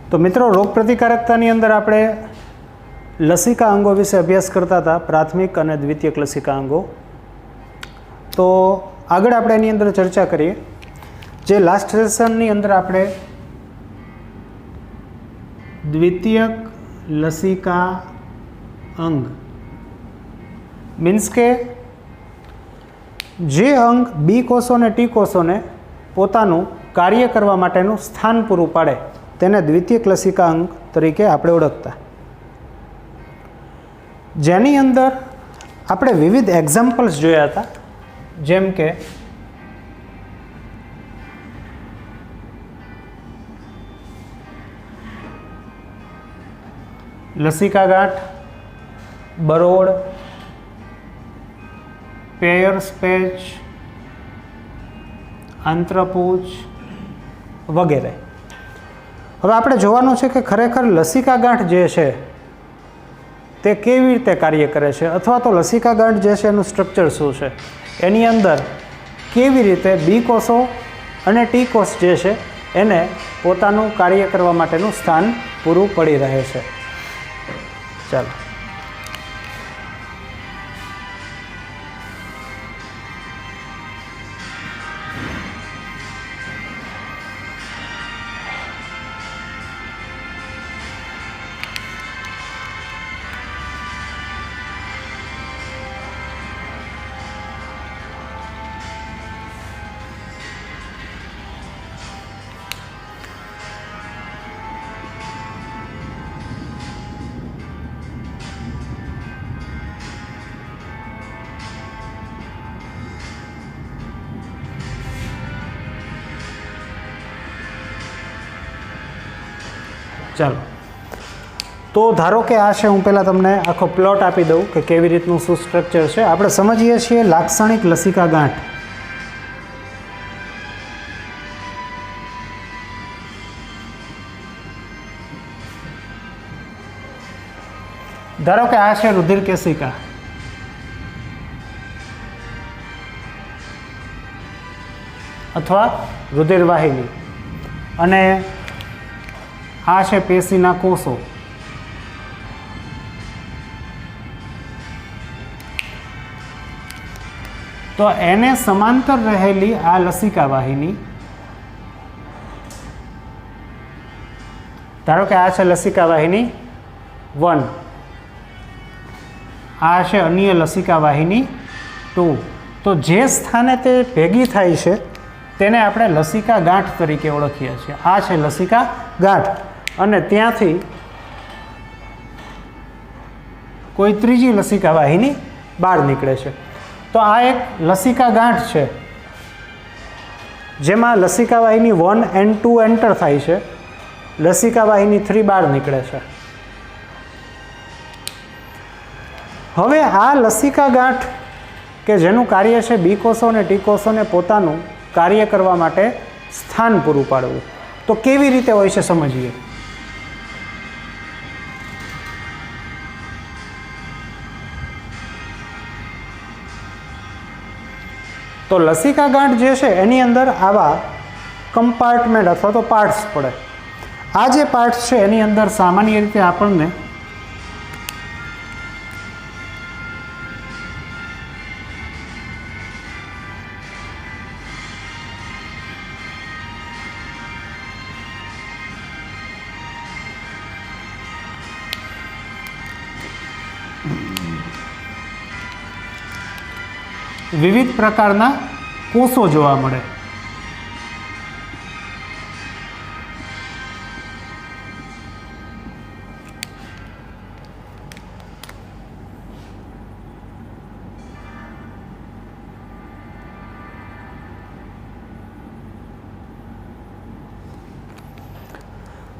तो मित्रों, रोग प्रतिकारकतानी अंदर आपणे लसिका अंगों विषे अभ्यास करता था, प्राथमिक और द्वितीयक लसिका अंगों। तो आगळ आपणे एनी अंदर चर्चा करिए। जे लास्ट सेशननी अंदर आपणे द्वितीयक लसिका अंग मीन्स के जे अंग बी कोषों ने टी कोषों ने पोतानुं कार्य करवा माटेनुं स्थान पूरुं पाडे तेने द्वितीयक लसिका अंग तरीके आपणे ओळखता। जेनी अंदर आपणे विविध एक्जाम्पल्स जोया था, जेम के लसिका गांठ, बरोड, पेयर्स पेच, आंत्रपूछ वगैरह। हवे आपणे जोवानुं छे के खरेखर लसिका गांठ जे छे ते केवी रीते कार्य करे छे, अथवा तो लसिका गांठ जे छे एनुं स्ट्रक्चर शुं छे, एनी अंदर केवी रीते बी कोषो अने टी कोष जे छे एने पोतानुं कार्य करवा माटेनुं स्थान पूरुं पड़ी रहे छे। चलो, चलो तो धारो के आ छे, हूँ पहला तमने आखो प्लॉट आपी दऊं कि केवी रीतनुं शुं स्ट्रक्चर छे। आपणे समजीए छीए लाक्षणिक लसिका गांठ। धारो के आ छे रुधिर केशिका, अथवा रुधिर वाहिनी, अने आ छे पेशीना कोषो। तो एने समांतर रहेली आ लसिका वाहिनी। धारो के आ छे लसिका वाहिनी 1, आ छे अन्य लसिका वाहिनी 2। तो जे स्थाने ते भेगी थाय छे तेने आपणे लसिका गांठ तरीके ओळखीए छीए। आ छे लसिका गांठ अने त्यांथी कोई त्रीजी लसिका वाहिनी बहार निकळे छे। तो आ एक लसिका गांठ छे जेमां लसिका वाहिनी 1 and 2 एंटर थाय छे, लसिका वाहिनी 3 बहार निकळे छे। हवे आ लसिका गांठ के जेनुं कार्य छे बी कोषो ने टी कोषो ने पोतानुं कार्य करवा माटे स्थान पूरुं पाडवुं, तो केवी रीते होय छे समजीए। तो लसिका गांठ जे छे एनी अंदर आवा कम्पार्टमेंट अथवा तो पार्ट्स पड़े। आ जे पार्ट्स छे एनी अंदर सामान्य रीते आपणने विविध प्रकारना कोषो जोवा मळे।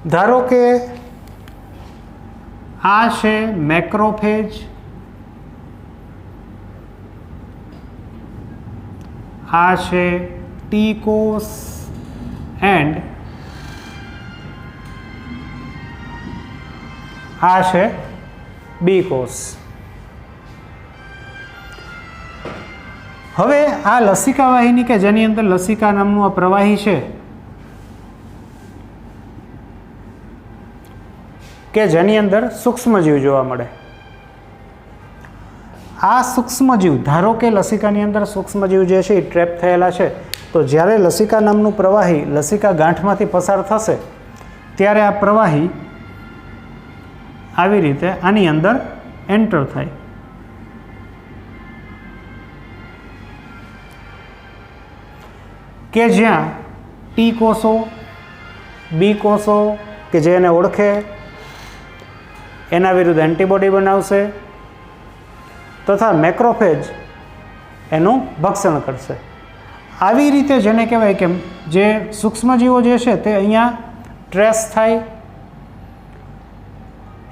धारो के आ छे मैक्रोफेज, आ छे टी कोष एंड आ छे बी कोष। હવે આ લસિકા વાહિની કે જેની અંદર લસિકા નામનું આ પ્રવાહી છે કે જેની અંદર સૂક્ષ્મજીવ જોવા મળે, આ સૂક્ષ્મજીવ, ધારો કે લસિકાની અંદર સૂક્ષ્મજીવ જે છે એ ટ્રેપ થયેલા છે, તો જ્યારે લસિકા નામનું પ્રવાહી લસિકા ગાંઠમાંથી પસાર થશે ત્યારે આ પ્રવાહી આવી રીતે આની અંદર એન્ટર થાય. કે જ્યાં ટી કોષો, બી કોષો કે જે એને ઓળખે એના વિરુદ્ધ એન્ટીબોડી બનાવશે તથા મેક્રોફેજ એનું ભક્ષણ કરશે. આવી રીતે જેને કહેવાય કે જે સૂક્ષ્મજીવો જે છે તે અહીંયા ટ્રેસ થાય,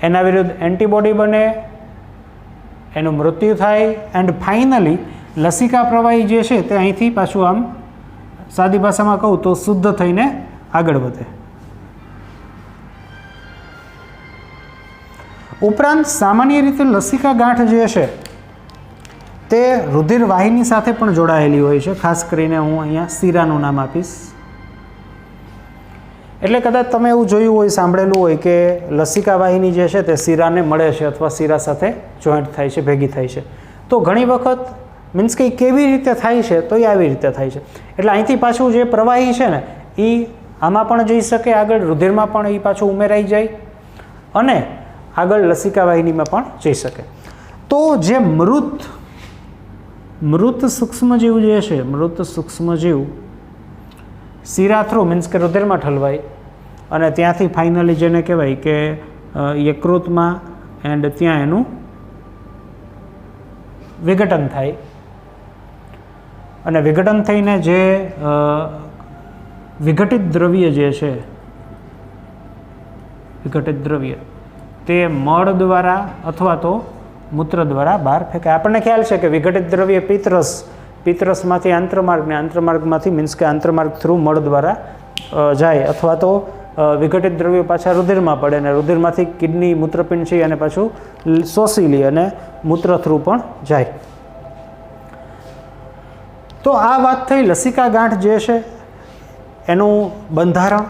એના વિરુદ્ધ એન્ટીબોડી બને, એનું મૃત્યુ થાય એન્ડ ફાઇનલી લસિકા પ્રવાહી જે છે તે અહીંથી પાછું આમ સાદી ભાષામાં કહું તો શુદ્ધ થઈને આગળ વધે. ઉપરાંત સામાન્ય રીતે લસિકા ગાંઠ જે છે તે રુધિર વાહિની સાથે પણ જોડાયેલી હોય છે. ખાસ કરીને હું અહીંયા શીરાનું નામ આપીશ. એટલે કદાચ તમે એવું જોયું હોય, સાંભળેલું હોય કે લસિકા વાહિની જે છે તે શીરાને મળે છે અથવા શીરા સાથે જોઈન્ટ થાય છે, ભેગી થાય છે. તો ઘણી વખત મીન્સ કે કેવી રીતે થાય છે, તો એ આવી રીતે થાય છે. એટલે અહીંથી પાછું જે પ્રવાહી છે ને એ આમાં પણ જઈ શકે, આગળ રુધિરમાં પણ એ પાછું ઉમેરાઈ જાય અને આગળ લસિકા વાહિનીમાં પણ જઈ શકે. તો જે મૃત સૂક્ષ્મજીવ જે છે, મૃત સૂક્ષ્મજીવ શીરા થ્રુ મીન્સ કે રુધિરમાં ઠલવાય અને ત્યાંથી ફાઇનલી જેને કહેવાય કે યકૃતમાં એન્ડ ત્યાં એનું વિઘટન થાય અને વિઘટન થઈને જે વિઘટિત દ્રવ્ય જે છે, વિઘટિત દ્રવ્ય તે મળ દ્વારા અથવા તો મૂત્ર દ્વારા બહાર ફેંકાય. આપણને ખ્યાલ છે કે વિઘટિત દ્રવ્ય પિત્તરસ, પિત્તરસમાંથી આંત્રમાર્ગ ને આંત્રમાર્ગમાંથી મીન્સ કે આંત્રમાર્ગ થ્રુ મળ દ્વારા જાય અથવા તો વિઘટિત દ્રવ્યો પાછા રુધિરમાં પડે અને રુધિરમાંથી કિડની, મૂત્રપિંડ છે અને પાછું શોષી લે અને મૂત્ર થ્રુ પણ જાય. તો આ વાત થઈ લસિકા ગાંઠ જે છે એનું બંધારણ.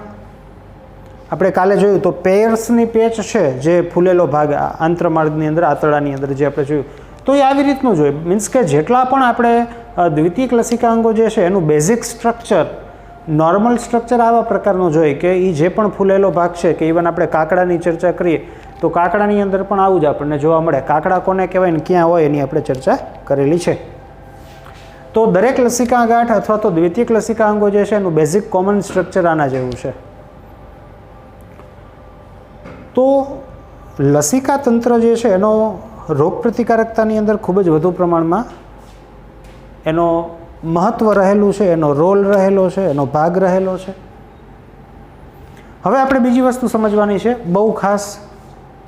આપણે કાલે જોયું તો પેયર્સની પેચ છે જે ફૂલેલો ભાગ આંત્રમાર્ગની અંદર, આંતરડાની અંદર જે આપણે જોયું, તો એ આવી રીતનું જોઈએ. મીન્સ કે જેટલા પણ આપણે દ્વિતીયક લસિકાંગો જે છે એનું બેઝિક સ્ટ્રક્ચર, નોર્મલ સ્ટ્રક્ચર આવા પ્રકારનું જોઈએ કે એ જે પણ ફૂલેલો ભાગ છે કે ઇવન આપણે કાકડાની ચર્ચા કરીએ તો કાકડાની અંદર પણ આવું જ આપણને જોવા મળે. કાકડા કોને કહેવાય ને ક્યાં હોય એની આપણે ચર્ચા કરેલી છે. તો દરેક લસિકા ગાંઠ અથવા તો દ્વિતીયક લસિકાંગો જે છે એનું બેઝિક કોમન સ્ટ્રક્ચર આના જેવું છે. તો લસિકા તંત્ર જે છે એનો રોગ પ્રતિકારકતાની અંદર ખૂબ જ વધુ પ્રમાણમાં એનો મહત્ત્વ રહેલું છે, એનો રોલ રહેલો છે, એનો ભાગ રહેલો છે. હવે આપણે બીજી વસ્તુ સમજવાની છે, બહુ ખાસ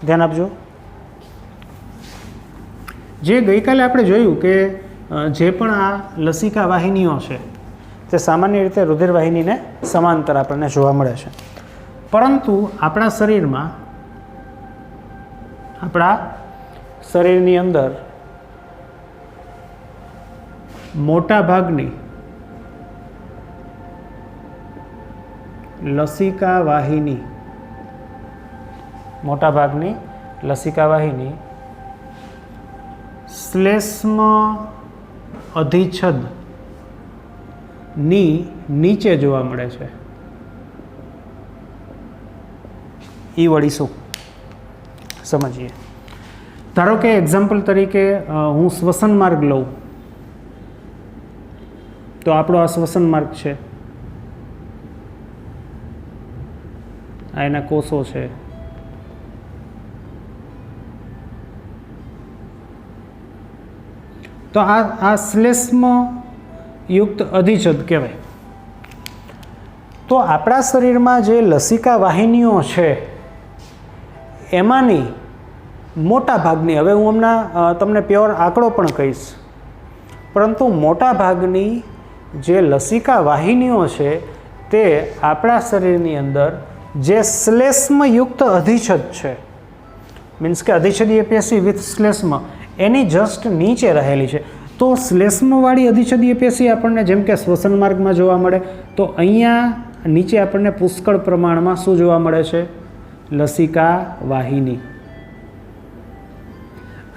ધ્યાન આપજો. જે ગઈકાલે આપણે જોયું કે જે પણ આ લસિકા વાહિનીઓ છે તે સામાન્ય રીતે રુધિર વાહિનીને સમાંતર આપણને જોવા મળે છે. પરંતુ આપણા શરીરની અંદર મોટા ભાગની લસિકા વાહિની શ્લેષ્મ અધિચ્છદની નીચે જોવા મળે છે. એ વળી શું સમજીએ. ધારો કે એક્ઝામ્પલ તરીકે હું શ્વસન માર્ગ લઉં તો આપણો આ શ્વસન માર્ગ છે, આ એના કોષો છે. તો આ શ્લેષ્મ યુક્ત અધિચ્છદ કહેવાય. તો આપણા શરીરમાં જે લસિકા વાહિનીઓ છે એમાંની મોટા ભાગની, હવે હું હમણાં તમને પ્યોર આંકડો પણ કહીશ, પરંતુ મોટા ભાગની જે લસિકા વાહિનીઓ છે તે આપણા શરીરની અંદર જે શ્લેષ્મયુક્ત અધિચ્છદ છે, મીન્સ કે અધિચ્છદીય પેશી વિથ શ્લેષ્મ, એની જસ્ટ નીચે રહેલી છે. તો શ્લેષ્મવાળી અધિચ્છદીય પેશી આપણને જેમ કે શ્વસન માર્ગમાં જોવા મળે, તો અહીંયા નીચે આપણને પુષ્કળ પ્રમાણમાં શું જોવા મળે છે? લસિકા વાહિની.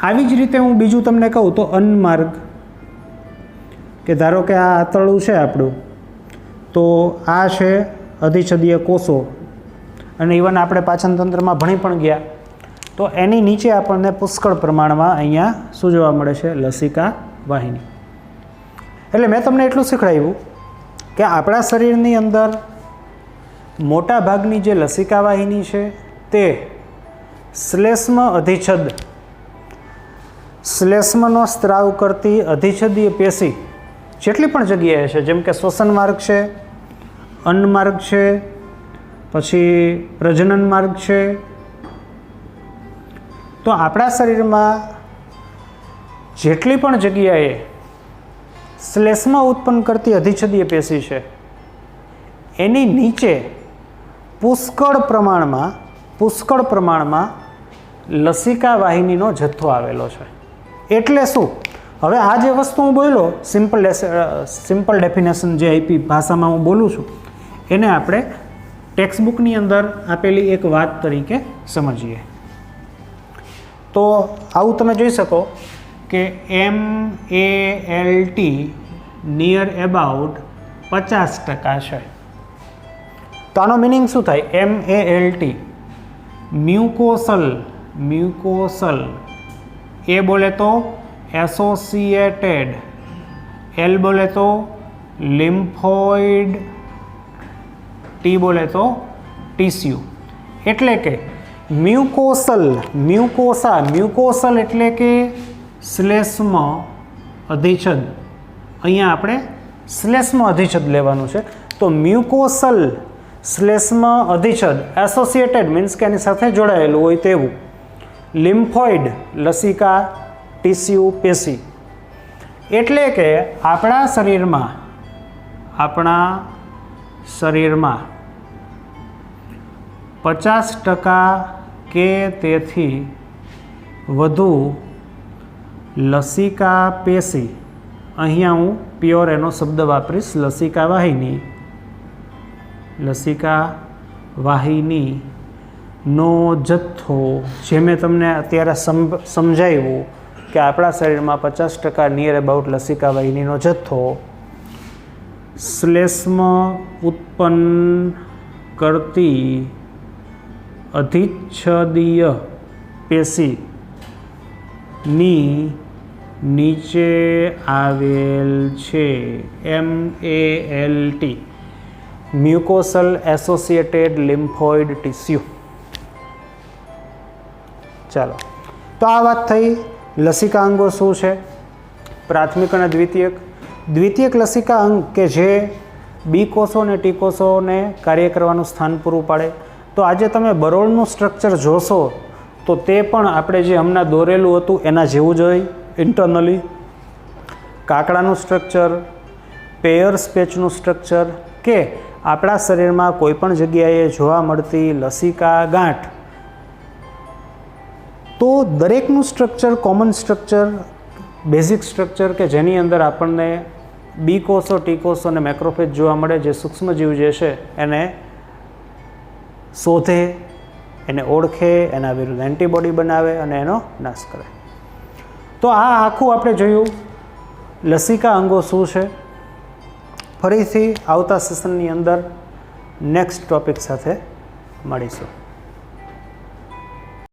આવી જ રીતે હું બીજું તમને કહું તો અન્નમાર્ગ, કે ધારો કે આ આંતરડું છે આપણું, તો આ છે અધિચ્છદીય કોષો, અને ઇવન આપણે પાચન તંત્રમાં ભણી પણ ગયા, તો એની નીચે આપણને પુષ્કળ પ્રમાણમાં અહીંયા શું જોવા મળે છે? લસિકા વાહિની. એટલે મેં તમને એટલું શીખવાડ્યું કે આપણા શરીરની અંદર મોટા ભાગની જે લસિકા વાહિની છે તે શ્લેષ્મ અધિચ્છદ, શ્લેષ્મનો સ્ત્રાવ કરતી અધિચ્છદીય પેશી જેટલી પણ જગ્યાએ છે, જેમ કે શ્વસન માર્ગ છે, અન્ન માર્ગ છે, પછી પ્રજનન માર્ગ છે, તો આપણા શરીરમાં જેટલી પણ જગ્યાએ શ્લેષ્મ ઉત્પન્ન કરતી અધિચ્છદીય પેશી છે એની નીચે પુષ્કળ પ્રમાણમાં લસિકા વાહિનીનો જથ્થો આવેલો છે. એટલે શું? હવે આ જે વસ્તુ હું બોલ્યો, સિમ્પલ ડેફિનેશન જે આપી ભાષામાં હું બોલું છું, એને આપણે ટેક્સ્ટબુકની અંદર આપેલી એક વાત તરીકે સમજીએ. તો આવું તમે જોઈ શકો કે MALT નિયર એબાઉટ 50% છે. તો આનો મિનિંગ શું થાય? MALT મ્યુકોસલ, એ બોલે તો એસોસિએટેડ, L બોલે તો લિમ્ફોઇડ, T બોલે તો ટીસ્યુ. એટલે કે મ્યુકોસલ એટલે કે શ્લેષ્મ અધિચ્છદ. અહીંયા આપણે શ્લેષ્મ અધિચ્છદ લેવાનું છે. તો મ્યુકોસલ શ્લેષ્મ અધિચ્છદ, એસોસિએટેડ મીન્સ કે એની સાથે જોડાયેલું હોય તેવું, લિમ્ફોઇડ લસિકા ટીસ્યુ પેશી. એટલે કે આપણા શરીરમાં 50% કે તેથી વધુ લસિકા પેશી, અહીંયા હું પ્યોર એનો શબ્દ વાપરીશ, લસિકા વાહિનીનો જથ્થો, જે મેં તમને અત્યારે સમજાવ્યું કે આપણા શરીરમાં 50% નિયર અબાઉટ લસિકા વાહિનીનો જથ્થો શ્લેષ્મ ઉત્પન્ન કરતી અધિચ્છદીય પેશીની નીચે આવેલ છે. MALT mucosal associated lymphoid tissue. ચાલો, તો આ વાત થઈ લસિકા અંગો શું છે, પ્રાથમિક અને દ્વિતીયક લસિકા અંગ કે જે બી કોષો અને ટી કોષોને કાર્ય કરવાનું સ્થાન પૂરું પાડે. તો આજે તમે બરોળનું સ્ટ્રક્ચર જોશો તો તે પણ આપણે જે હમણાં દોરેલું હતું એના જેવું જ હોય. ઇન્ટરનલી કાકડાનું સ્ટ્રક્ચર, પેયર્સ પેચનું સ્ટ્રક્ચર, કે આપણા શરીરમાં કોઈપણ જગ્યાએ જોવા મળતી લસિકા ગાંઠ, તો દરેકનું structure common structure, basic structure કે જેની અંદર આપણને બી કોષો, ટી કોષો અને મેક્રોફેજ જોવા મળે, જે સૂક્ષ્મજીવ જે છે એને શોધે, એને ઓળખે, એના વિરુદ્ધ એન્ટીબોડી બનાવે અને એનો નાશ કરે. તો આ આખું આપણે જોયું લસિકા અંગો શું છે. ફરીથી આવતા સેશનની અંદર નેક્સ્ટ ટૉપિક સાથે મળીશું.